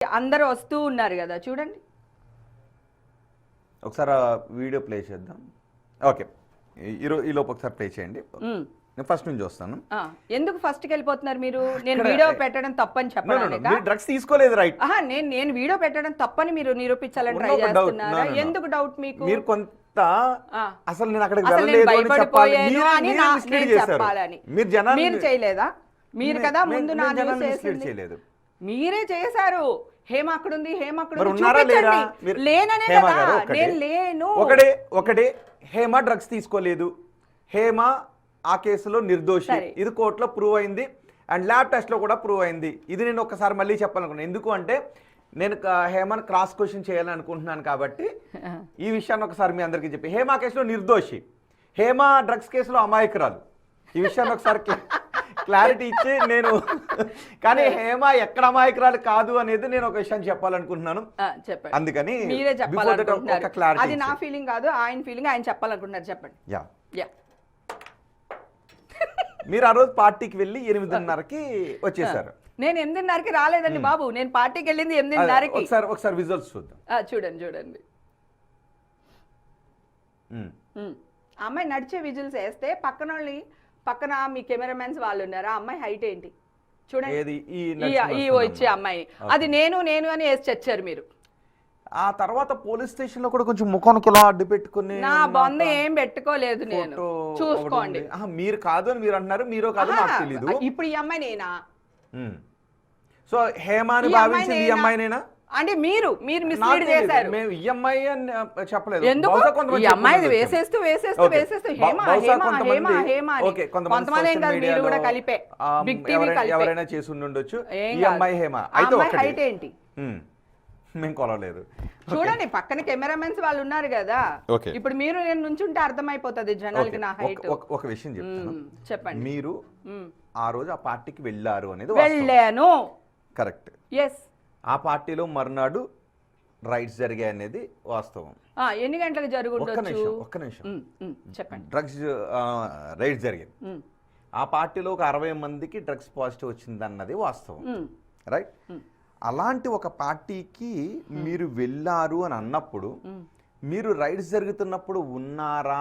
అందరూ వస్తూ ఉన్నారు కదా చూడండి. ఒకసారి వీడియో ప్లే చేద్దాం. ఓకే, ఈ లోపు ఒకసారి ప్లే చేయండి. నేను ఫస్ట్ నుంచి వస్తాను. ఎందుకు ఫస్ట్కి వెళ్ళిపోతున్నారు మీరు? నేను వీడియో పెట్టడం తప్పని చెప్పాను. డ్రగ్స్ తీసుకోలేదు, రైట్? నేను వీడియో పెట్టడం తప్పని మీరు నిరూపించాలని ట్రై చేస్తున్నారా? ఎందుకు డౌట్ మీకు? మీరు కొంత అసలు నేను అక్కడికి వెళ్ళలేదు అని చెప్పాలని మీరు చేయలేదా? మీరు కదా ముందు నా న్యూస్ చేసింది, మీరే చేశారు. హేమ అక్కడుంది, హేమ అక్కడుంది, లేననే కదా నేను లేను. ఒకటే హేమ డ్రగ్స్ తీసుకోలేదు, హేమ ఆ కేసులో నిర్దోషి, ఇది కోర్టులో ప్రూవ్ అయింది అండ్ ల్యాబ్ టెస్ట్ లో కూడా ప్రూవ్ అయింది. ఇది నేను ఒకసారి మళ్ళీ చెప్పాలనుకున్నాను. ఎందుకు అంటే నేను హేమను క్రాస్ క్వశ్చన్ చేయాలని అనుకుంటున్నాను కాబట్టి ఈ విషయాన్ని ఒకసారి మీ అందరికీ చెప్పి, హేమ కేసులో నిర్దోషి, హేమ డ్రగ్స్ కేసులో అమాయకురాలు, ఈ విషయాన్ని ఒకసారి క్లారిటీ ఇచ్చి నేను కానీ హేమ ఎక్కడ అమాయకురాలు కాదు అనేది నేను ఒక విషయం చెప్పాలనుకుంటున్నాను. అందుకని మీరే చెప్పాలనుకుంటున్నారు. అది నా ఫీలింగ్ కాదు, ఆయన ఫీలింగ్. ఆయన చెప్పాలనుకుంటున్నారు, చెప్పండి. యా మీరు ఆ రోజు పార్టీకి వెళ్ళి 8:30కి వచ్చేసారు. నేను 8:30కి రాలేదండి బాబు, నేను పార్టీకి వెళ్ళింది 8:30కి. ఒకసారి విజువల్స్ చూద్దాం. చూడండి. అమ్మాయి నడిచే విజువల్స్ వేస్తే పక్కన మీ కెమెరామెన్స్ వాళ్ళు ఉన్నారు. ఆ అమ్మాయి హైట్ ఏంటి చూడండి, ఈ వచ్చే అమ్మాయి. అది నేను అని వేసి చచ్చారు మీరు. ఆ తర్వాత పోలీస్ స్టేషన్ లో కూడా కొంచెం ముఖానికి ఇలా అడ్డు పెట్టుకుని, నా బొంద ఏం పెట్టుకోలేదు నేను, చూసుకోండి. మీరు కాదు అని మీరు అంటున్నారు, మీరు కాదు నాకు తెలీదు. ఇప్పుడు ఈ అమ్మాయి నేనా? సో హేమాని భావించింది ఈ అమ్మాయినేనా అంటే మీరు మిస్లీడ్ చేశారు. ఈ అమ్మాయి అని చెప్పలేదు. ఎందుకు ఈ అమ్మాయి వేసేస్తూ కొంతమంది మీరు కూడా కలిపే బిగ్ టీవీ ఎవరైనా చేసి ఉండొచ్చు. ఈ అమ్మాయి హేమ అయితే హైట్ ఏంటి మేము కొలవలేదు. చూడండి, పక్కన కెమెరామెన్స్ వాళ్ళు ఉన్నారు కదా. ఇప్పుడు మీరు నేను నుంచుంటే అర్థమైపోతుంది జనాలకి నా హైట్. ఒక విషయం చెప్తాను, చెప్పండి. మీరు ఆ రోజు ఆ పార్టీకి వెళ్ళారు అనేది వెళ్ళాను, కరెక్ట్. ఆ పార్టీలో మర్నాడు రైట్స్ జరిగాయి అనేది వాస్తవం. ఎన్ని గంటలకు జరుగుతుండొచ్చు? ఒక్క నిమిషం చెప్పండి. డ్రగ్స్ రైట్స్ జరిగాయి. ఆ పార్టీలో ఒక 60 మందికి డ్రగ్స్ పాజిటివ్ వచ్చింది అన్నది వాస్తవం, రైట్? అలాంటి ఒక పార్టీకి మీరు వెళ్ళారు అని అన్నప్పుడు మీరు రైడ్స్ జరుగుతున్నప్పుడు ఉన్నారా